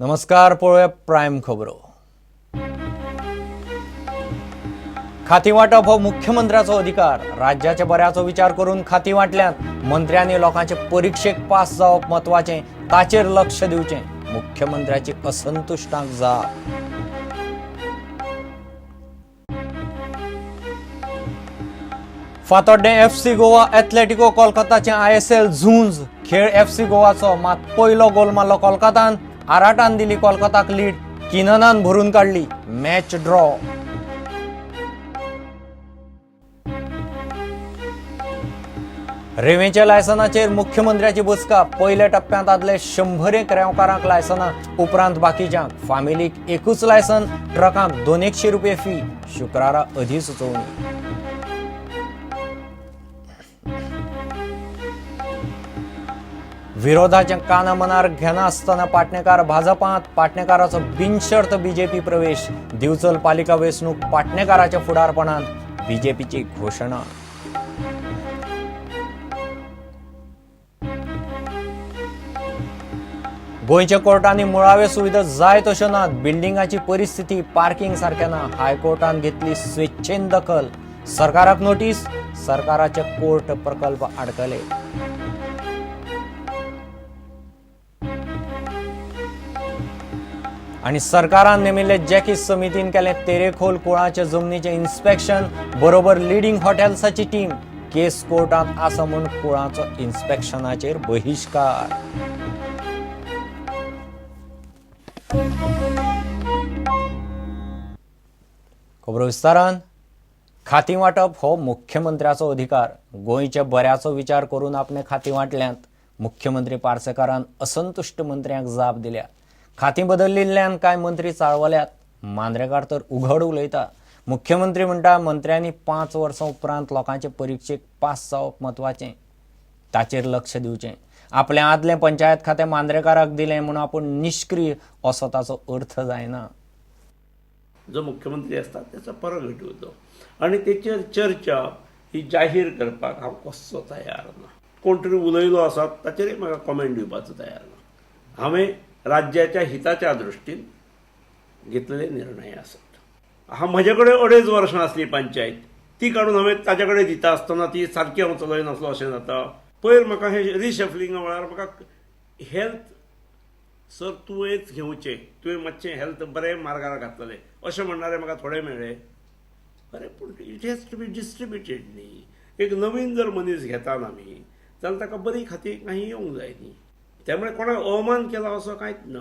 नमस्कार, पळोवया प्रायम खबरो. खाती वाटप हो मुख्यमंत्र्याचो अधिकार. राज्याच्या बऱ्याचो विचार करून खाती वाटल्यात. मंत्र्यांनी लोकांचे परीक्षेक पास जावप महत्वाचे, ताचेर लक्ष दिवचे. मुख्यमंत्र्याची असंतुष्टांक जाप. फातोड्डे FC गोवा एथलेटिको कोलकाताचे ISL झुंज. खेळ FC गोवाचो, मात पयलो गोल मारलो कोलकातान. 8 दिली कोलकाताक लीड. किननान भरून काढली. Match draw. रेवेंच्या लायसनाचेर मुख्यमंत्र्याची बसका. पयल्या टप्प्यांत आदले 100 रेवकारांक लायसनां, उपरांत बाकीच्यांक. फामिलीक एकूच लायसन, ट्रकांक 200 रुपये फी. शुक्रारा अधिसुचोवणी. विरोधाचे काना मनार घेना आसतना पाटणेकार भाजपांत. पाटणेकाराचो बिनशर्त BJP प्रवेश. दिवचल पालिका वेंचणूक पाटणेकाराच्या फुडारपणांत. BJPची घोषणा. गोंयच्या कोर्टांनी मुळाव्यो सुविधा जाय तश्यो नात. बिल्डिंगाची परिस्थिती, पार्किंग सारखे ना. हायकोर्टान घेतली स्वेच्छेन दखल. सरकाराक नोटीस. सरकाराचे कोर्ट प्रकल्प आडकले. आणि सरकारान नेमिल्ले जॅकीस समितीन केले तेरेखोल कुळाच्या जमनीचे इन्स्पेक्शन. बरोबर लिडिंग हॉटेल्साची टीम. केस कोर्टांत आसा म्हूण कुळाचो इन्स्पेक्शनाचेर बहिष्कार. खबरो विस्तारान. खाती वाटप हो मुख्यमंत्र्याचो अधिकार. गोंयच्या बऱ्याचो विचार करून आपणे खाती वाटल्यांत. मुख्यमंत्री पार्सेकारान असंतुष्ट मंत्र्यांक जाप दिल्या. खाती बदलिल्ल्यान कांय मंत्री चाळवल्यात. मांद्रेकार तर उघड उलयता. मुख्यमंत्री म्हणटा मंत्र्यांनी 5 वर्सां उपरांत लोकांचे परीक्षेक पास जावप महत्वाचें, ताचेर लक्ष दिवचें. आपले आदले पंचायत खातें मांद्रेकाराक दिलें म्हणून आपूण निष्क्रीय असो ताचो अर्थ जायना. जो मुख्यमंत्री असतात त्याचा प्रेरोगेटिव्ह तो, आणि तेचेर चर्चा ही जाहीर करपाक हांव कसो तयार ना. कोण तरी उलयलो आसत ताचेर म्हाका कॉमेंट दिवपाचो तयार ना. हांवें राज्याच्या हिताच्या दृश्टीन घेतलेले निर्णय आसत. म्हजे कडेन 2.5 वर्सां आसली पंचायत, ती काडून हांवें ताचे कडेन दिता आसतना ती सारकी हांव चलयनासलो अशें जाता. पयर म्हाका हे रिशफलिंगा वेळार म्हाका हेल्थ सर तुवेंच घेवचें, तुवें मातशें हेल्थ बरें मार्गार घातलें अशें म्हणणारे म्हाका थोडे मेळ्ळे. अरे पूण it has to be distributed न्ही. एक नवीन जर मनीस घेतात आमी जाल्यार ताका बरी खाती काही येवंक जाय न्ही. त्यामुळे कोणाक अवमान केला असो कांयच ना.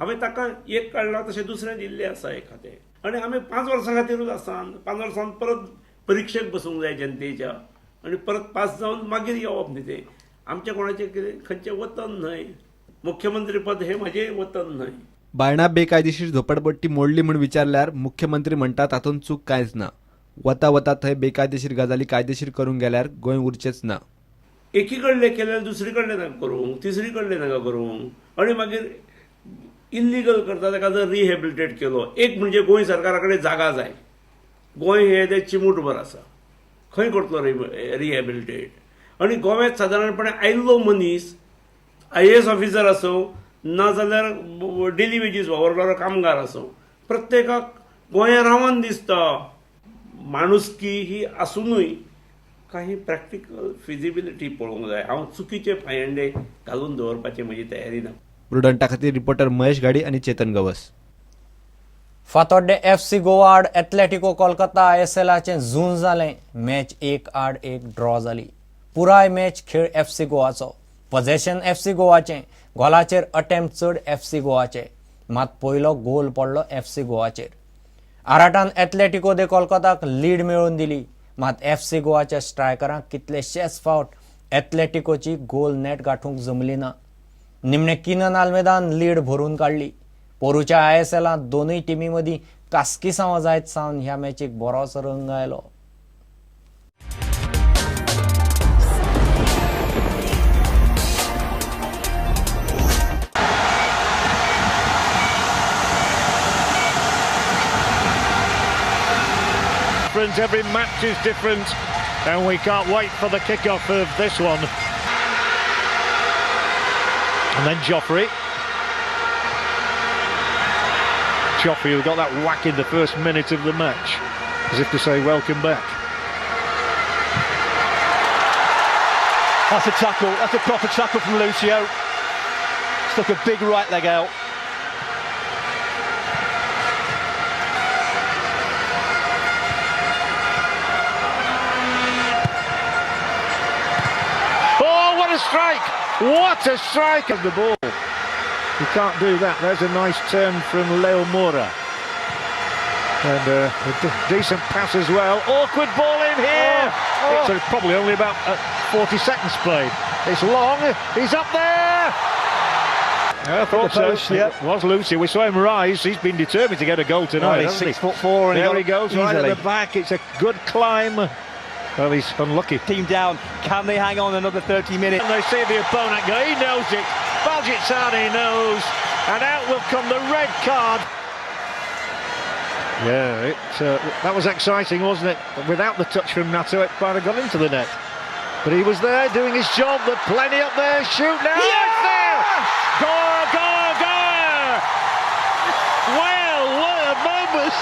हांवें ताका एक काडला तशें दुसरें दिल्लें आसा एक खातें. आनी आमी 5 वर्सां खातीरूच आसा. 5 वर्सांत परत परिक्षेक बसूंक जाय जनतेच्या, आनी परत पास जावन मागीर येवप न्ही तें. आमचें कोणाचें कितें खंयचें वतन न्हय. मुख्यमंत्री पद हें म्हजें वतन न्हय. बायणा बेकायदेशीर झोपडपट्टी मोडली म्हूण विचारल्यार मुख्यमंत्री म्हणटा तातूंत चूक कांयच ना. वता वता थंय बेकायदेशीर गजाली कायदेशीर करूंक गेल्यार गोंय उरचेंच ना. एकी कडले केल्यार दुसरी कडले नाका करूंक, तिसरी कडले नाका करूंक, आनी मागीर इल्लिगल करता ताका जर रिहॅबिलिटेट केलो. एक म्हणजे गोंय सरकारा कडेन जागा जाय. गोंय हे ते चिमूटभर आसा, खंय करतलो रिहॅबिलिटेट. आनी गोव्यात सादारणपणे आयिल्लो मनीस IAS ऑफिसर आसूं नाजाल्यार डेली वेजीस वावरणारो कामगार आसूं, प्रत्येकाक गोंया रावन दिसता माणुसकी ही आसुनूय काही प्रॅक्टिकल फिजिबिलिटी पळोवंक जाय. हांव चुकीचे फायंडे घालून दवरपाची म्हजी तयारी ना. प्रुडंटा खातीर रिपोर्टर महेश गाडी आणि चेतन गवस. फातोड्डे FC गोवा आड एथलेटिको कोलकाता ISLचे झूंज जालें. मॅच 1-1 ड्रॉ जाली. पुराय मॅच खेळ FC गोवाचो. पोझेशन FC गोवाचें. गोलाचेर अटेम्प्ट चड FC गोवाचे, मात पयलो गोल पडलो FC गोवाचेर. 8 एथलेटिको दे कोलकाताक लीड मेळोवन दिली. मात FC गोवाच्या स्ट्रायकरांक कितलेशेच फावट एथलेटिकोची गोल नेट गाठूंक जमली ना. निमणे किनन आल्मेदान लीड भरून काडली. पोरूच्या ISLांत दोनूय टिमी मदीं कास्किसांव जायत सावन ह्या मॅचीक बरोच रंग आयलो. Every match is different and we can't wait for the kick-off of this one. And then Joffrey. Shoffey, who got that whack in the first minute of the match, as if to say welcome back. That's a tackle. That's a proper tackle from Lucio. Stuck a big right leg out. Oh, what a strike! What a strike of the ball. You can't do that. There's a nice turn from Leo Moura. And a decent pass as well. Awkward ball in here. It's probably only about 40 seconds played. It's long. He's up there. I thought so. Yeah. It was Lucy. We saw him rise. He's been determined to get a goal tonight. He's 6'4", and there he goes, easily. right at the back. It's a good climb. Well, he's unlucky. Team down. Can they hang on another 30 minutes? And they see the opponent go. He knows it. Balgitsani knows. And out will come the red card. Yeah, that was exciting, wasn't it? Without the touch from Nato, it might have gone into the net. But he was there doing his job. There's plenty up there. Shoot now. Yeah! It's there. Go, go, go. Well, what a moment.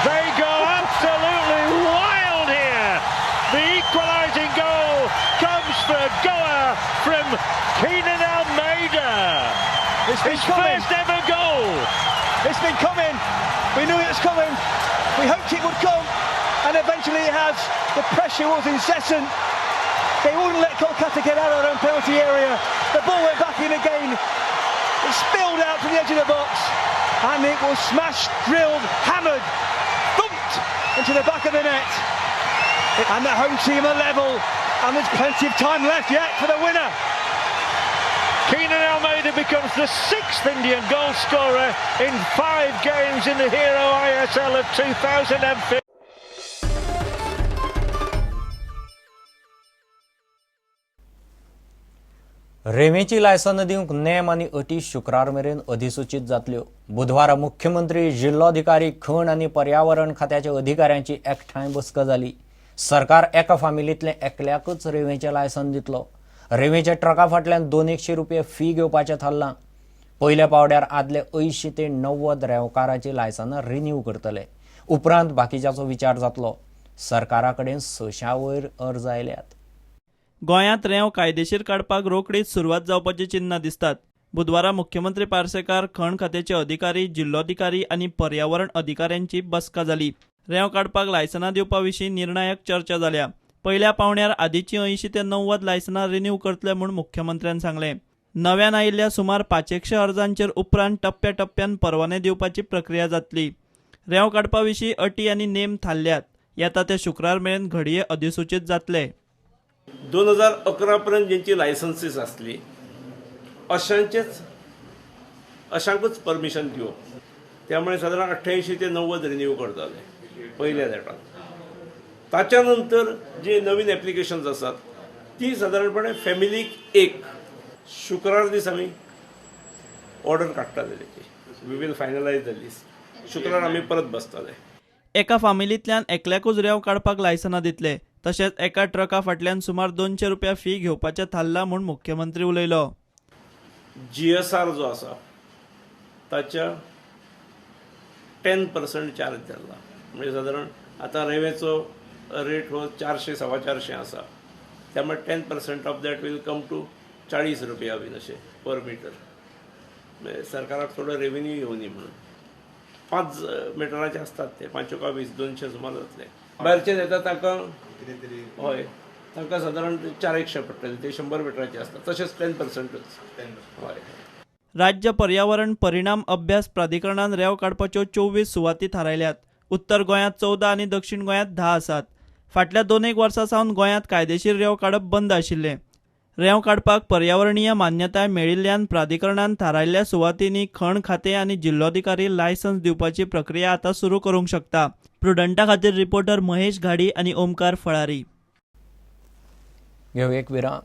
They go absolutely wild here. The equalising goal comes for Goa from Keenan Almeida. It's His first ever goal. It's been coming. We knew it was coming. We hoped it would come, and eventually it has. The pressure was incessant. They wouldn't let Kolkata get out of their own penalty area. The ball went back in again. It spilled out to the edge of the box, and it was smashed, drilled, hammered, thumped into the back of the net. And the home team are level, and there's plenty of time left yet for the winner. Keenan Almeida becomes the 6th Indian goal scorer in 5 games in the Hero ISL of 2015. रेमेची licence दिवंक name आनी अटी शुक्रार मेरेन अधिसूचित जातल्यो. बुधवारा मुख्यमंत्री, जिल्लोधिकारी, खण आनी पर्यावरण खात्याच्या अधिकाऱ्यांची एकठांय बसका जाली. सरकार एका फामिलींतले एकल्याकच रेवेचें लायसन दितलो. रेवेच्या ट्रका फाटल्यान 200 रुपया फी घेवपाचें थारलां. पयल्या पावड्यार आदले 80 ते 90 रेवकाराची लायसनां रिन्यू करतले. उपरांत बाकीच्याचो विचार जातलो. सरकारा कडेन 600 वयर अर्ज आयल्यात. गोंयांत रेंव कायदेशीर काडपाक रोखडीच सुरवात जावपाची चिन्नां दिसतात. बुधवारा मुख्यमंत्री पार्सेकार, खण खात्याचे अधिकारी, जिल्लोधिकारी आनी पर्यावरण अधिकाऱ्यांची बसका जाली. रेंव काडपाक लायसनां दिवपा विशीं निर्णायक चर्चा जाल्या. पयल्या पावण्यार आदींची 80 ते 90 लायसनां रिन्यू करतले म्हूण मुख्यमंत्र्यान सांगलें. नव्यान आयिल्ल्या सुमार 500 अर्जांचेर उपरांत टप्प्याटप्प्यान परवाने दिवपाची प्रक्रिया जातली. रेंव काडपा विशीं अटी आनी नेम थारल्यात. येता ते शुक्रार मेरेन घडये अधिसूचित जातले. 2011 पर्यंत ज्यांची लायसन्सीस असली अशांकूच परमिशन दिवप. त्यामुळे साधारण 88 ते 90 रिन्यू करताले पहिल्या देटात. ताच्या नंतर जे नवीन ॲप्लिकेशन्स असतात ती साधारणपणे फॅमिलीक एक शुक्रार दीस आमी ऑर्डर काडटाले. त्याची we will finalise the list. शुक्रार आमी परत बसताले. एका फामिलींतल्यान एकल्याकूच रेंव काडपाक लायसनां दितले. तशेंच एका ट्रका फाटल्यान सुमार 200 रुपया फी घेवपाचें थारलां म्हूण मुख्यमंत्री उलयलो. GSR जो आसा ताच्या 10% चार्ज धरला. म्हणजे साधारण आता रेवेचो रेट हो 400-450 आसा. त्यामुळे 10% of that will come to 40 रुपया बीन अशें पर मिटर. म्हणजे सरकाराक थोडो रेवेन्यू येवनी म्हणून. 5 मिटराचे असतात ते 5-20 200 सुमार जातले. भायरचे येता ताका हय तांकां साधारण 400 पडटले. ते 100 मिटराचे असतात. तशेंच 10%च. हय. राज्य पर्यावरण परिणाम अभ्यास प्राधिकरणान रेंव काडपाच्यो 24 सुवाती थारायल्यात. उत्तर गोंयांत 14 आनी दक्षिण गोंयांत 10 आसात. फाटल्या 2 वर्सां सावन गोंयांत कायदेशीर रेंव काडप बंद आशिल्लें. रेंव काडपाक पर्यावरणीय मान्यताय मेळिल्ल्यान प्राधिकरणान थारायल्ल्या सुवातींनी खण खातें आनी जिल्लोधिकारी लायसन्स दिवपाची प्रक्रिया आतां सुरू करूंक शकता. प्रुडंटा खातीर रिपोर्टर महेश घाडी आनी ओमकार फळारी. घेऊ एक विराम.